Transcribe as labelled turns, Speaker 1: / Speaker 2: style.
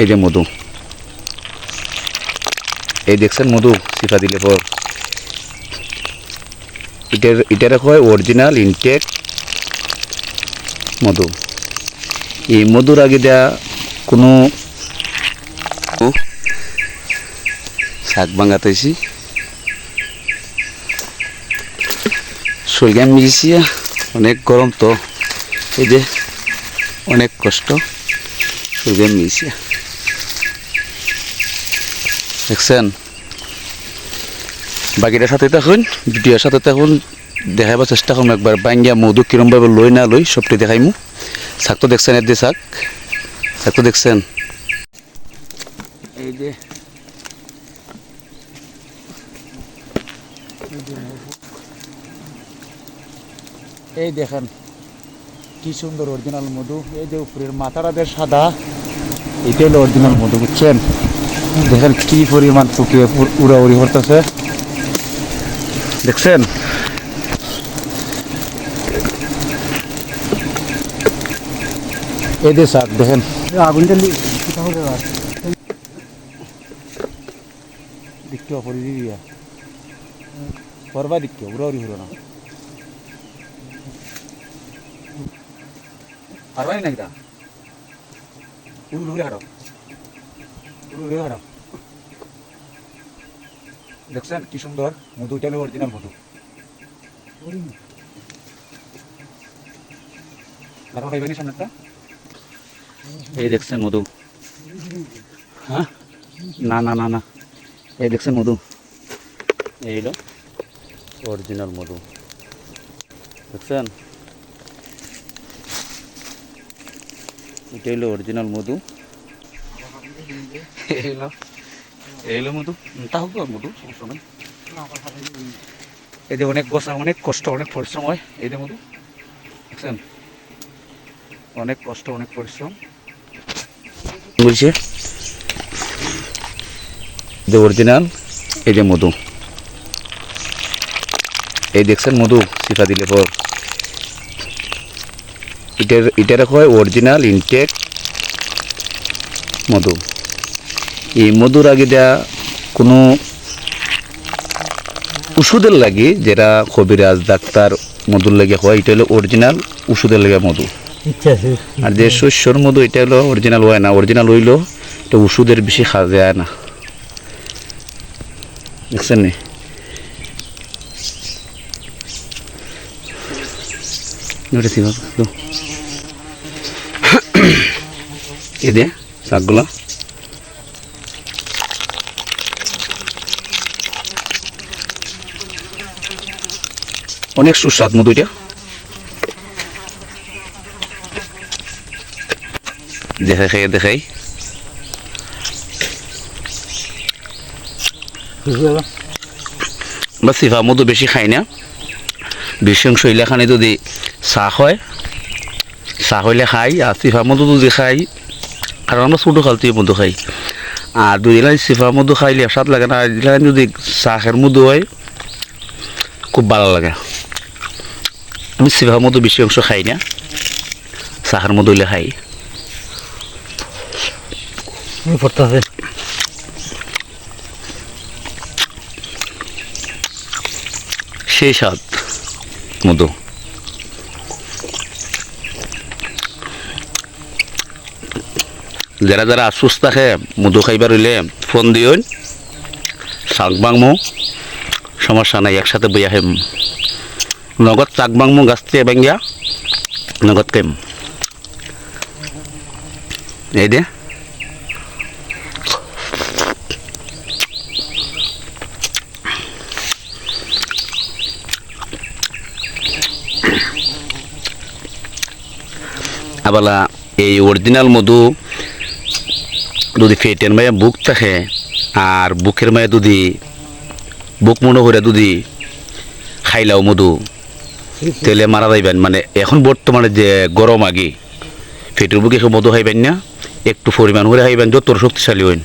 Speaker 1: এই যে মধু, এই দেখছেন মধু সিফা দিলে পর এটার হয় অরিজিনাল ইনটেক মধু। এই মধুর আগে দেওয়া কোনো শাক ভাঙাতেছি, শরীর মিশিয়েছি, অনেক গরম তো এই যে অনেক কষ্ট, শরীর মিশিয়ে দেখছেন। বাকিটার সাথে থাকুন, ভিডিওর সাথে থাকুন, দেখাবার চেষ্টা করুন একবার বাঙ্গিয়া মধু কিরমভাবে লই না লই সবটি দেখাইমু। শাক তো দেখছেন, এর দিয়ে শাক তো দেখছেন। এই যে এই দেখেন কি সুন্দর অরিজিনাল মধু। এই যে উপরের মাথাটাদের সাদা, এটা হলো অরিজিনাল মধু, বুঝছেন। দেখেন কি পরিমাণ শুকিয়ে উড়াউড়ি করতেছে, দেখছেন। এই যে শাক দেখেন, আগুনটা দেখতে অপরি দিয়া করবা দেখতে উড়াউড়ি হলো না পারবাই না এটা উড়ে হারাও দেখছেন কি সুন্দর মধু। এটা হলো অরিজিনাল মধু। এই দেখছেন মধু, হ্যাঁ না না না না, এই দেখছেন মধু, এই হলো অরিজিনাল মধু, দেখছেন। এটা হলো অরিজিনাল মধু, এই হলো মধু, তা হোক মধু সমস্যা নেই। এই যে অনেক বসা, অনেক কষ্ট, অনেক পরিশ্রম হয় এই যে মধু, দেখছেন। অনেক কষ্ট, অনেক পরিশ্রম বলছে। যে অরিজিনাল এই যে মধু, এই দেখছেন মধু সিফা দিলে পর এটার হয় অরিজিনাল ইনটেক মধু। এই মধুর আগে দেওয়া কোনো ওষুধের লাগে, যেটা কবিরাজ ডাক্তার মধুর লেগে হয়, এটা হলো অরিজিনাল ওষুধের লেগে মধু। আর যে শস্যর মধু এটা হলো অরিজিনাল হয় না, অরিজিনাল হইলেও এটা ওষুধের বেশি খাওয়া যায় না, দেখছেন নি। এ দে শাকগুলা অনেক সুস্বাদ মধু। এটা দেখাই বা সিফা মধু বেশি খাই না, বেশি অংশ এলাখানে যদি চাহ হয়, চাহ হইলে খাই, আর সিফা মধু যদি খাই, কারণ আমরা ছোটো খালতে মধু খাই, আর দুই এলাকায় সিফা মধু খাইলে স্বাদ লাগে না। এলাকায় যদি চাহের মধু হয় খুব ভালো লাগে। আমি সিফা মধু বেশি অংশ খাই না, চাহের মধু হইলে খাই। সেই স্বাদ মধু। যারা যারা অসুস্থ থাকে মধু খাইবার হইলে ফোন দিও, শাক বাংমো, সমস্যা নাই, একসাথে বইয়া খাইম। নগদ শাক বাংমো গাছ থেকে বাঙ্গিয়া নগদ খাইম। এই দে আবালা এই অরিজিনাল মধু যদি পেটের মায়ে বুক থাকে, আর বুকের মায়ে যদি বুক মনে করে যদি খাইলাও মধু, তাহলে মারা যাইবেন। মানে এখন বর্তমানে যে গরম আগে পেটের বুকে মধু খাইবেন না, একটু পরিমাণ করে খাইবেন, যত শক্তিশালী হইন।